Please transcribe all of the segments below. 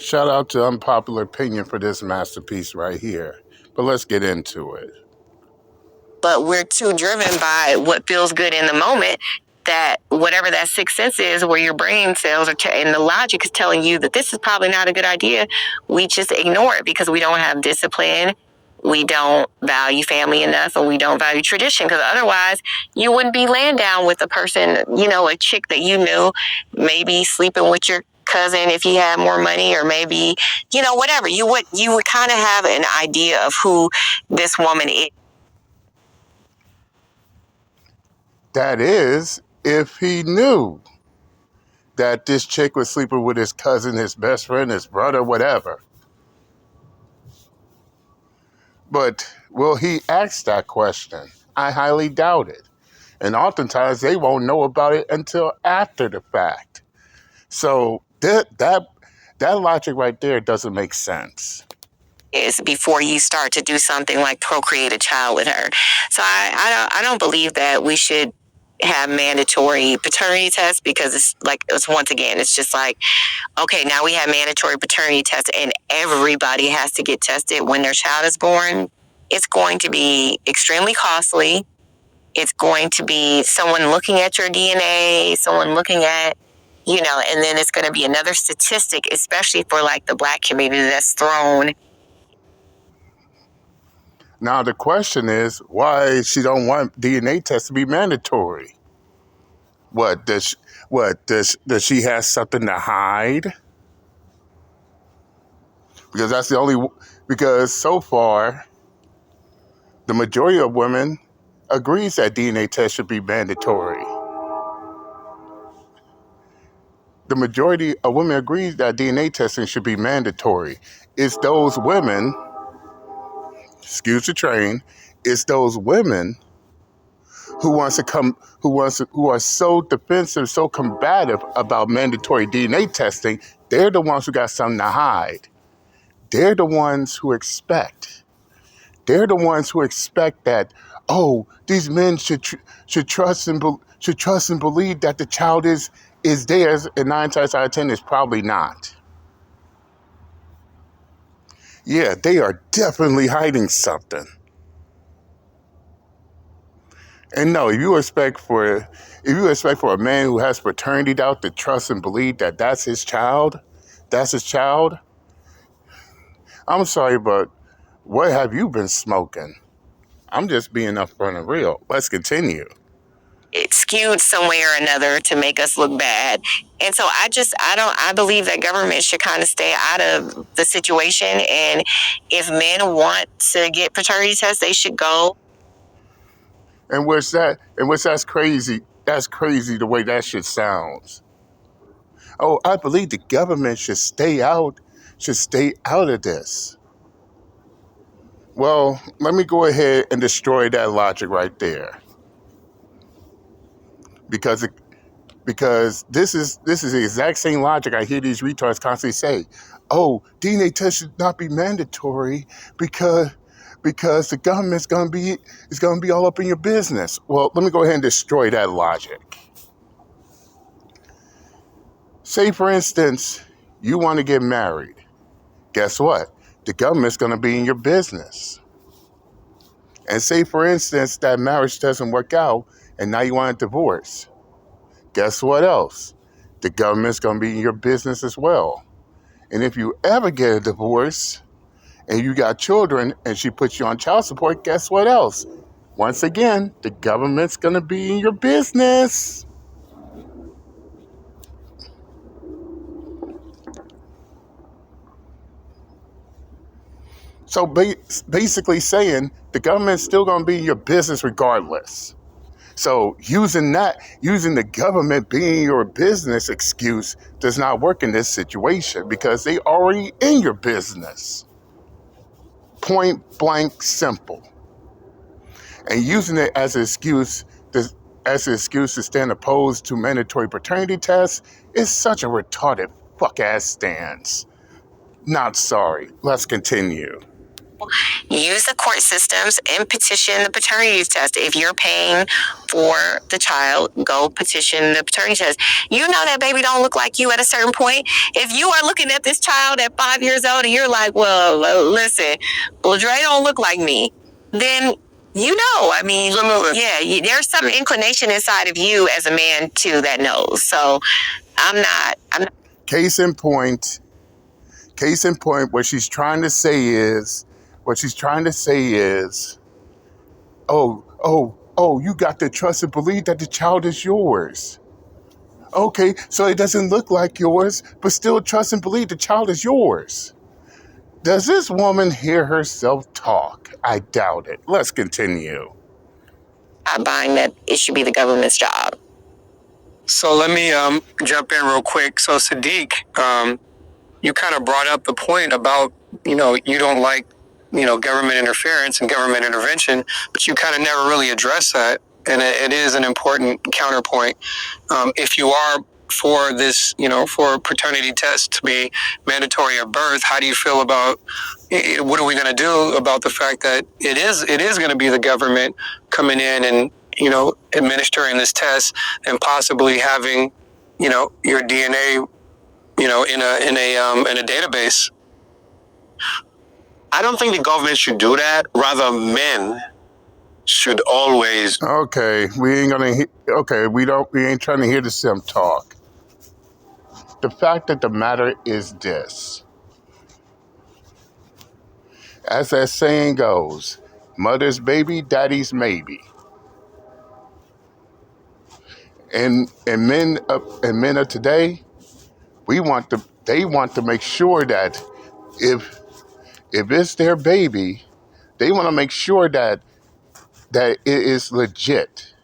Shout out to Unpopular Opinion for this masterpiece right here. But let's get into it. But we're too driven by what feels good in the moment that whatever that sixth sense is, where your brain cells are and the logic is telling you that this is probably not a good idea, we just ignore it because we don't have discipline. We don't value family enough, and we don't value tradition, because otherwise you wouldn't be laying down with a person, a chick that you knew, maybe sleeping with your cousin if he had more money, or maybe, whatever. You would kind of have an idea of who this woman is. That is, if he knew that this chick was sleeping with his cousin, his best friend, his brother, whatever. But will he ask that question? I highly doubt it. And oftentimes they won't know about it until after the fact. So that logic right there doesn't make sense. Is before you start to do something like procreate a child with her. So I don't believe that we should have mandatory paternity tests, because it's just like, okay, now we have mandatory paternity tests and everybody has to get tested when their child is born. It's going to be extremely costly. It's going to be someone looking at your DNA, someone looking at, and then it's going to be another statistic, especially for like the Black community, that's thrown. Now the question is, why she don't want DNA tests to be mandatory? Does she have something to hide? Because so far the majority of women agrees that DNA tests should be mandatory. The majority of women agrees that DNA testing should be mandatory. It's those women, excuse the train, it's those women who are so defensive, so combative about mandatory DNA testing. They're the ones who got something to hide. They're the ones who expect. They're the ones who expect that, oh, these men should trust and believe that the child is theirs, and 9 times out of 10 is probably not. Yeah, they are definitely hiding something. And no, if you expect for a man who has paternity doubt to trust and believe that that's his child, I'm sorry, but what have you been smoking? I'm just being upfront and real. Let's continue. It's skewed some way or another to make us look bad. And so I believe that government should kind of stay out of the situation. And if men want to get paternity tests, they should go. And that's crazy. That's crazy the way that shit sounds. Oh, I believe the government should stay out of this. Well, let me go ahead and destroy that logic right there. Because this is the exact same logic I hear these retards constantly say. Oh, DNA tests should not be mandatory because the government's gonna be all up in your business. Well, let me go ahead and destroy that logic. Say, for instance, you want to get married. Guess what? The government's gonna be in your business. And say, for instance, that marriage doesn't work out and now you want a divorce. Guess what else? The government's going to be in your business as well. And if you ever get a divorce and you got children and she puts you on child support, guess what else? Once again, the government's going to be in your business. So basically saying the government's still going to be in your business regardless. So using the government being your business excuse does not work in this situation because they already in your business. Point blank simple. And using it as an excuse to stand opposed to mandatory paternity tests is such a retarded fuck ass stance. Not sorry. Let's continue. use the court systems and petition the paternity test. If you're paying for the child, go petition the paternity test. You know that baby don't look like you at a certain point. If you are looking at this child at 5 years old and you're like, well, listen, Ladre don't look like me, then I mean, yeah, there's some inclination inside of you as a man too that knows. So I'm not. Case in point, what she's trying to say is, you got to trust and believe that the child is yours. Okay, so it doesn't look like yours, but still trust and believe the child is yours. Does this woman hear herself talk? I doubt it. Let's continue. I'm buying that it should be the government's job. So let me jump in real quick. So Sadiq, you kind of brought up the point about, you don't like, government interference and government intervention, but you kind of never really addressed that. And it is an important counterpoint. If you are for this, for paternity tests to be mandatory at birth, how do you feel about, what are we going to do about the fact that it is going to be the government coming in and, administering this test and possibly having, your DNA, in a database? I don't think the government should do that. Rather, men should always. Okay, we ain't trying to hear the sim talk. The fact of the matter is this. As that saying goes, mother's baby, daddy's maybe. And men of today, they want to make sure that if it's their baby, they want to make sure that it is legit.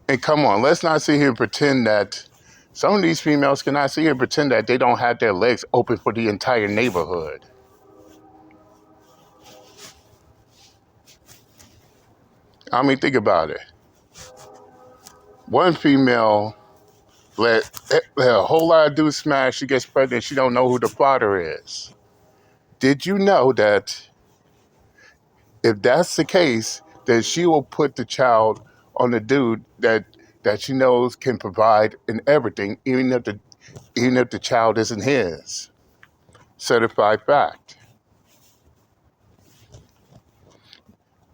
And come on, let's not sit here and pretend that some of these females cannot sit here and pretend that they don't have their legs open for the entire neighborhood. I mean, think about it. One female let a whole lot of dudes smash. She gets pregnant. She don't know who the father is. Did you know that if that's the case, then she will put the child on the dude that she knows can provide in everything, even if the child isn't his? Certified fact.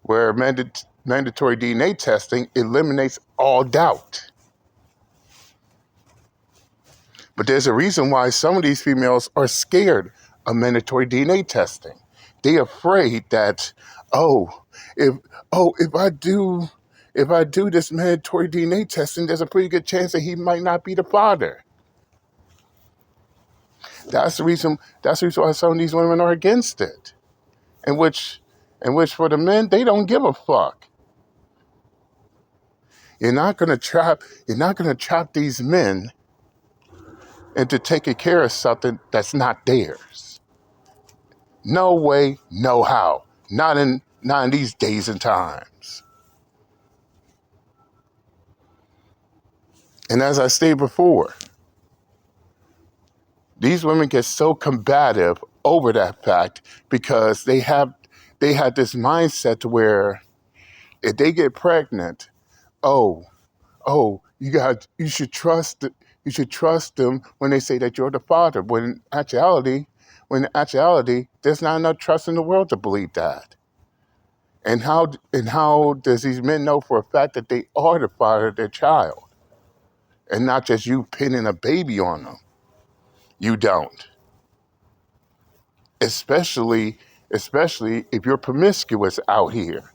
Where mandatory DNA testing eliminates all doubt. But there's a reason why some of these females are scared of mandatory DNA testing. They're afraid that, if I do this mandatory DNA testing, there's a pretty good chance that he might not be the father. That's the reason why some of these women are against it. In which for the men, they don't give a fuck. You're not gonna trap these men into taking care of something that's not theirs. No way, no how. Not in these days and times. And as I stated before, these women get so combative over that fact because they had this mindset to where if they get pregnant, you should trust them when they say that you're the father. When in actuality, there's not enough trust in the world to believe that. And how does these men know for a fact that they are the father of their child, and not just you pinning a baby on them? You don't. Especially if you're promiscuous out here.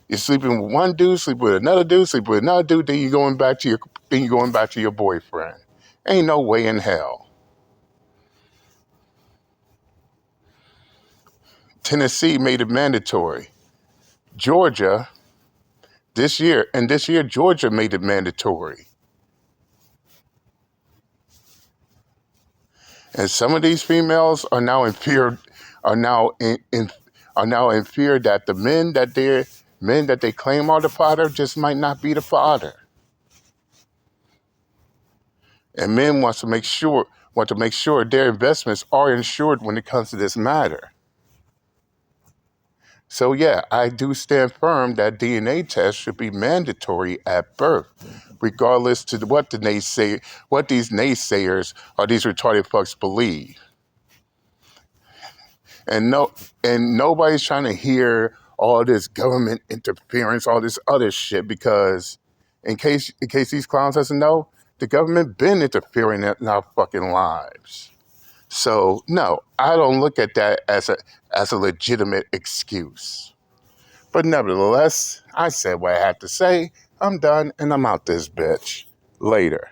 You're sleeping with one dude, sleep with another dude, then you're going back to your boyfriend. Ain't no way in hell. Tennessee made it mandatory. Georgia, this year Georgia made it mandatory. And some of these females are now in fear that the men that they claim are the father just might not be the father. And men wants to make sure want to make sure their investments are insured when it comes to this matter. So yeah, I do stand firm that DNA tests should be mandatory at birth, regardless to what these naysayers or these retarded fucks believe. And nobody's trying to hear all this government interference, all this other shit, because in case these clowns doesn't know, the government been interfering in our fucking lives. So no, I don't look at that as a legitimate excuse. But nevertheless, I said what I had to say. I'm done and I'm out this bitch. Later.